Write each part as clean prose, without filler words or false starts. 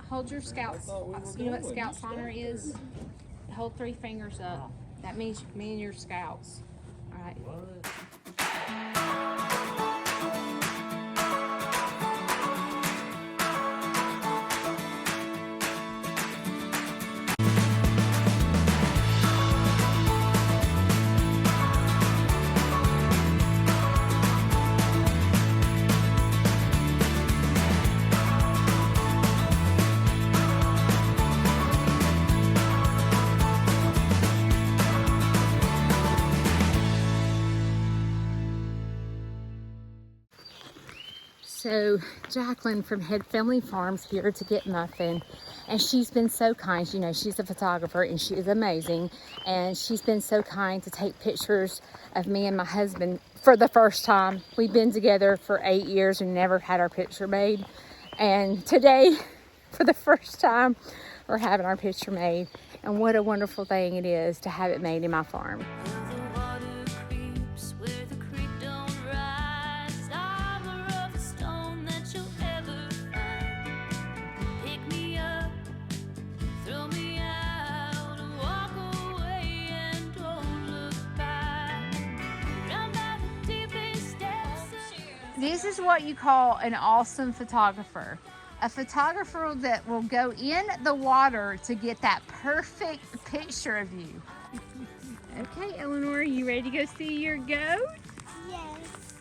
Hold your scouts. You know what scout signer is? Hold 3 fingers up. That means me and your scouts. All right. So Jacqueline from Head Family Farms here to get Muffin, and she's been so kind. You know, she's a photographer and she is amazing, and she's been so kind to take pictures of me and my husband for the first time. We've been together for 8 years and never had our picture made, and today for the first time we're having our picture made, and what a wonderful thing it is to have it made in my farm. This is what you call an awesome photographer. A photographer that will go in the water to get that perfect picture of you. Okay, Eleanor, you ready to go see your goat? Yes.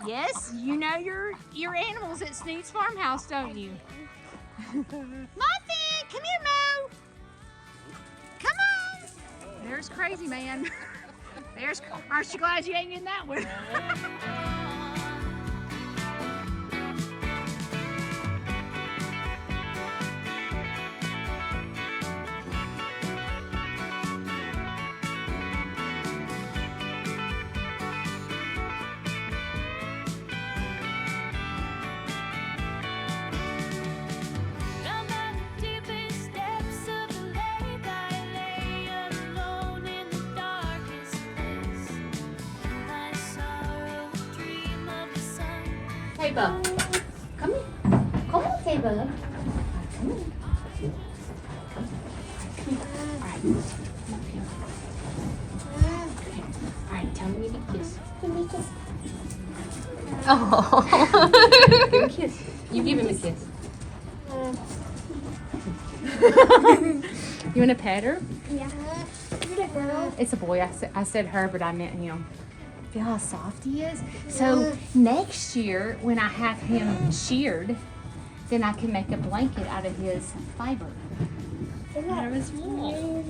Yes, you know your animals at Snoot's farmhouse, don't you? Muffin, come here, Mo. Come on. There's Crazy Man. Aren't you glad you ain't in that one? Hey, Bub. Come here. Come on, say, Bub. Come on. All right. All right, tell me to kiss. Give me a kiss. Oh. Give him a kiss. You give him a kiss. You want to pet her? Yeah. Is it a girl? It's a boy. I said her, but I meant him. Feel how soft he is? So next year, when I have him sheared, then I can make a blanket out of his fiber. Out of his wool.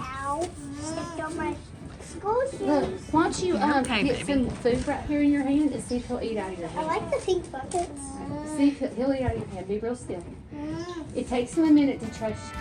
Ow. Stepped on my school shoes. Look, why don't you get some food right here in your hand and see if he'll eat out of your I hand. like the pink buckets. See if he'll eat out of your hand. Be real still. It takes him a minute to trust you.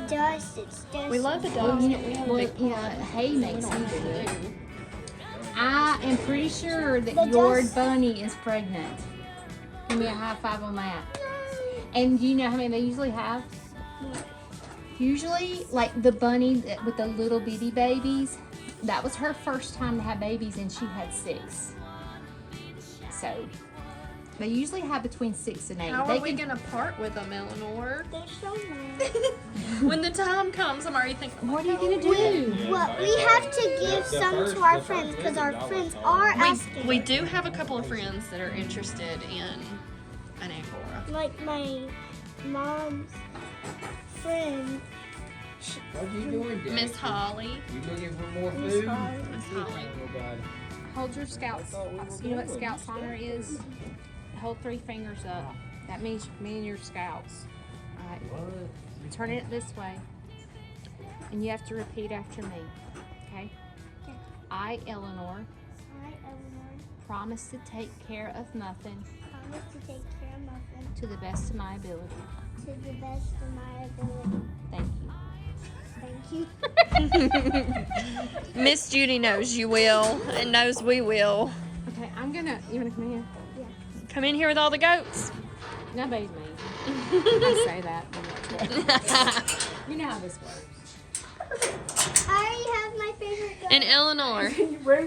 Dust, it's just We love the dust. Hay makes me good. I am pretty sure that The your dust- bunny is pregnant. Give me a high five on that. And do you know how many they usually have? Usually, like the bunny with the little bitty babies, that was her first time to have babies, and she had 6. So they usually have between 6 and 8. How are we gonna part with them, Eleanor? They're so nice. When the time comes, I'm already thinking. What are you gonna do? Well, we have to give some to our friends because our friends are asking. We do have a couple of friends that are interested in an Angora. Like my mom's friend. What you doing, Daddy? Miss Holly. You looking for more Miss food? Holly. Miss Holly. Nobody. Hold your Scout's. You know what Scout's honor is? Hold 3 fingers up. That means me and your Scouts. All right. What? Turn it this way. And you have to repeat after me. Okay? Okay. I, Eleanor, I, Eleanor, promise to take care of Muffin promise to take care of Muffin to the best of my ability. to the best of my ability. Thank you. Thank you. Miss Judy knows you will and knows we will. Okay, I'm gonna. You wanna come in? Come in here with all the goats. Nobody's me. I say that. But you know how this works. I already have my favorite goat. And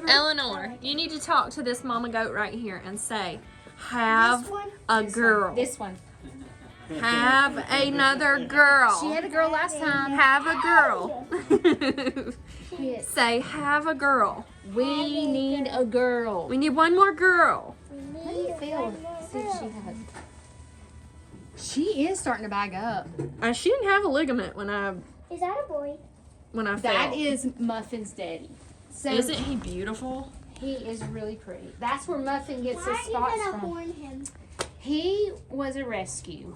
Eleanor, you need to talk to this mama goat right here and say, have This one? a girl. This one. Have another girl. She had a girl last time. Have a girl. Yes. Say, have a girl. We need a girl. We need one more girl. How do you feel? See if she has. She is starting to bag up. She didn't have a ligament when I Is that a boy? fell. That is Muffin's daddy. So Isn't he beautiful? he is really pretty. That's where Muffin gets Why his are you spots gonna from. horn him? He was a rescue.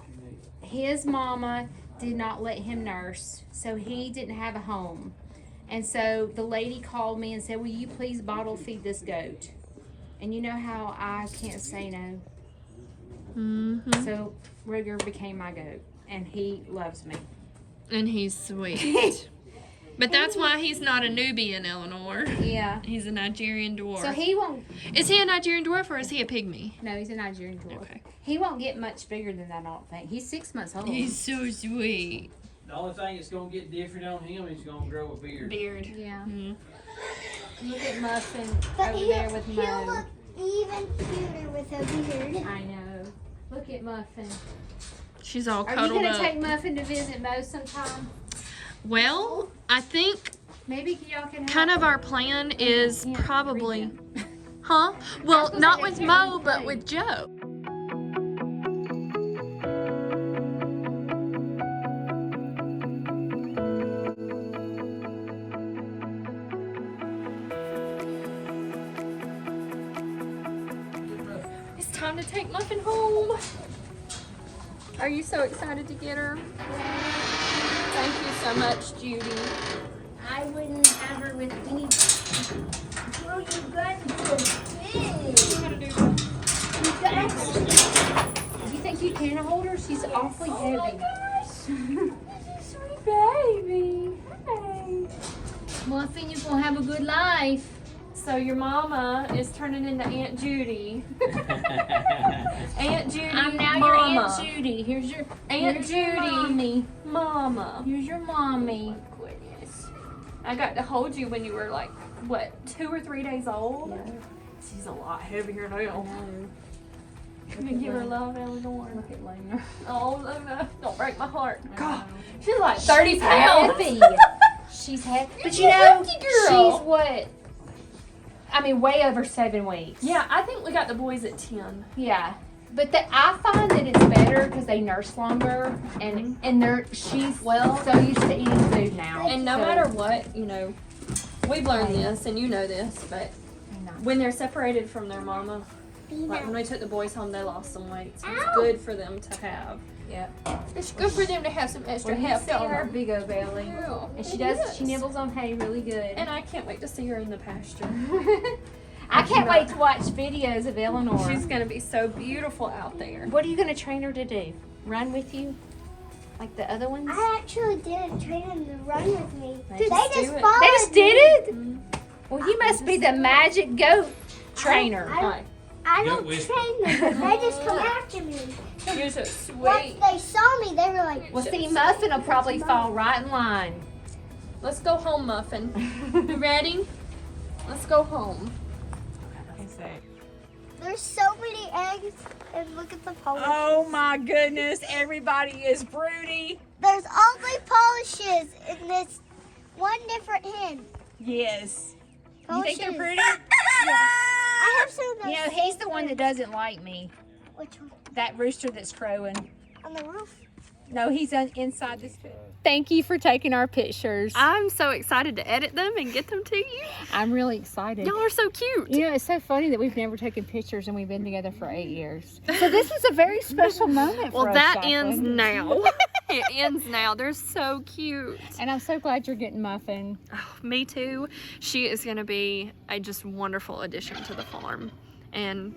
His mama did not let him nurse, so he didn't have a home. And so the lady called me and said, will you please bottle feed this goat? And you know how I can't say no. Mm-hmm. So Ruger became my goat, and he loves me. And he's sweet. But that's why he's not a Nubian, Eleanor. Yeah. He's a Nigerian dwarf. So he won't, Is he a Nigerian dwarf or is he a pygmy? no, he's a Nigerian dwarf. Okay. He won't get much bigger than that, I don't think. He's 6 months old. He's so sweet. The only thing that's gonna get different on him is gonna grow a beard. Beard. Yeah. Mhm. Look at Muffin But over there with he'll Mo. look even cuter with a beard. I know. Look at Muffin. She's all Are you cuddled going to up. take Muffin to visit Mo sometime? Well, I think Maybe y'all can have kind of our plan is Yeah, probably, Rita. huh? Well, gonna not say, with can't Mo, really but play. with Joe. It's time to take Muffin home. Are you so excited to get her? Thank you so much, Judy. I wouldn't have her with any. Oh, you got so big. You think you can hold her? She's awfully heavy. Sweet Baby. Hey. Muffin, you're going to have a good life. So your mama is turning into Aunt Judy. Aunt Judy, I'm now mama. your Aunt Judy. Here's your Aunt here's your Judy. mommy. Mama. Here's your mommy. Goodness. I got to hold you when you were like, what, 2 or 3 days old? She's a lot heavier now. Can you give her love, Eleanor? Look at Luna. Oh, no, don't break my heart. I God, know. she's like 30 She's pounds. heavy. She's heavy. But You're you a know, hefty girl. she's what? I mean, way over 7 weeks. Yeah, I think we got the boys at 10. Yeah. But I find that it's better because they nurse longer, and she's so used to eating food now. And no So- matter what, you know, we've learned this, and you know this, but when they're separated from their mama, like when we took the boys home, they lost some weight. So it's good for them to have. Yeah. It's good for them to have some extra Well, you heft see on her them. big old belly, Yeah, and she it does. is. She nibbles on hay really good. And I can't wait to see her in the pasture. I can't wait to watch videos of Eleanor. She's gonna be so beautiful out there. What are you gonna train her to do? Run with you, like the other ones? I actually didn't train them to run with me. They They just just do it. followed They just did me. it. Well, you must be the magic goat trainer. Hi. I Goat don't whisper. train them. They just come after me. You're so Once sweet. they saw me, they were like, Well, see, Muffin will probably fall right in line. Let's go home, Muffin. You ready? Let's go home. There's so many eggs, and look at the polish. Oh my goodness, everybody is broody. There's ugly polishes in this one different hen. Yes. You think they're Polishes. pretty? Yes. I have some of those. You know, he's the one that doesn't like me. Which one? That rooster that's crowing. On the roof? No, he's inside this bed. Thank you for taking our pictures. I'm so excited to edit them and get them to you. I'm really excited. Y'all are so cute. You know, it's so funny that we've never taken pictures and we've been together for 8 years. So this is a very special moment for Well, us, that Jacqueline. ends now. It ends now. They're so cute. And I'm so glad you're getting Muffin. Oh, me too. She is going to be a just wonderful addition to the farm. And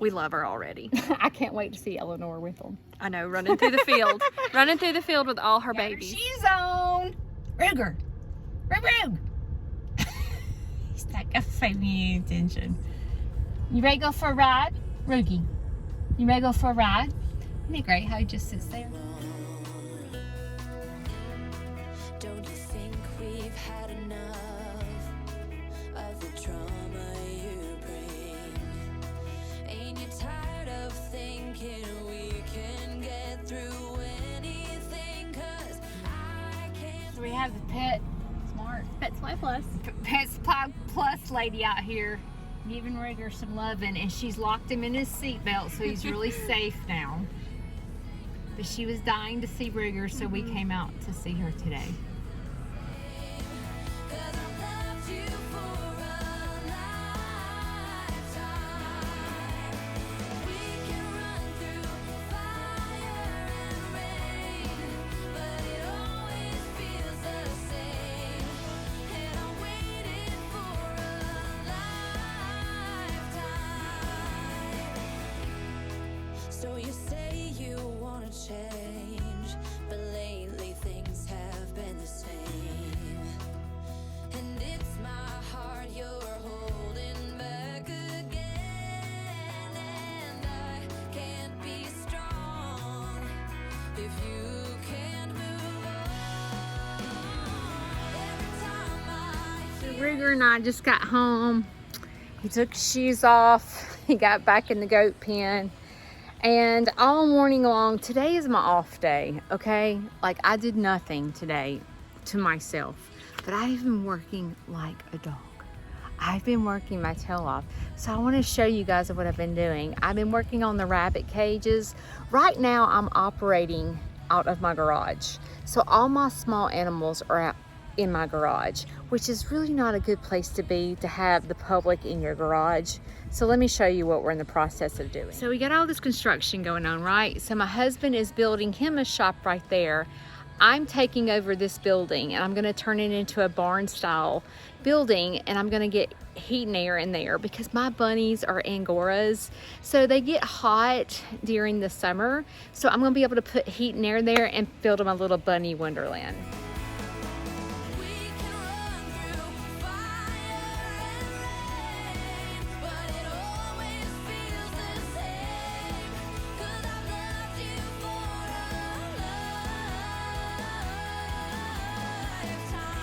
we love her already. I can't wait to see Eleanor with them. I know, running through the field. Running through the field with all her babies. She's on. Ruger. Rug. He's not gonna pay me any attention. You ready to go for a ride? Rugie. You ready to go for a ride? Isn't it great how he just sits there? Don't you think we've had enough of the drama you bring? Ain't you tired of thinking we can get through anything? 'Cause I can't. So we have the Pet Smart. Pet Supply Plus. Pet Supply Plus lady out here giving Ruger some loving, and she's locked him in his seatbelt, so he's really safe now. But she was dying to see Ruger, so we came out to see her today. 'Cause I've loved you for a lifetime. We can run through fire and rain, but it always feels the same. And I'm waiting for a lifetime. So you say you wanna change, but lately things have been the same. And it's my heart you're holding back again. And I can't be strong if you can't move on. Every time I hear Ruger and I just got home. He took his shoes off. He got back in the goat pen. And all morning long, today is my off day, okay? Like, I did nothing today to myself, but I've been working like a dog. I've been working my tail off. So I want to show you guys what I've been doing. I've been working on the rabbit cages. Right now, I'm operating out of my garage. So all my small animals are out in my garage, which is really not a good place to be, to have the public in your garage. So let me show you what we're in the process of doing. So we got all this construction going on, right? So my husband is building him a shop right there. I'm taking over this building and I'm gonna turn it into a barn style building, and I'm gonna get heat and air in there because my bunnies are Angoras, so they get hot during the summer. So I'm gonna be able to put heat and air there and build them a little bunny wonderland. we can run through fire and rain, but it always feels the same. 'Cause I've loved you for a lifetime.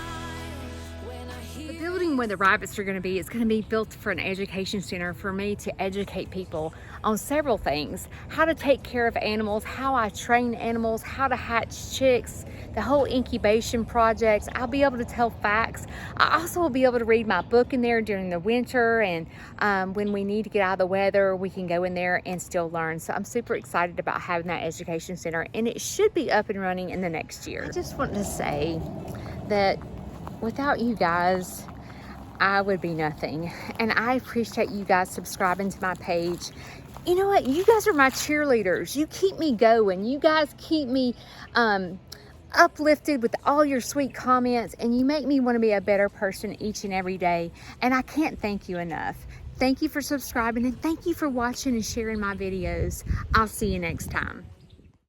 When I hear The building where the rabbits are going to be is going to be built for an education center for me to educate people on several things: how to take care of animals, how I train animals, how to hatch chicks, the whole incubation project. I'll be able to tell facts. I also will be able to read my book in there during the winter, and when we need to get out of the weather, we can go in there and still learn. So I'm super excited about having that education center, and it should be up and running in the next year. I just want to say that without you guys, I would be nothing. And I appreciate you guys subscribing to my page. You know what? You guys are my cheerleaders. You keep me going. You guys keep me uplifted with all your sweet comments, and you make me want to be a better person each and every day. And I can't thank you enough. Thank you for subscribing, and thank you for watching and sharing my videos. I'll see you next time.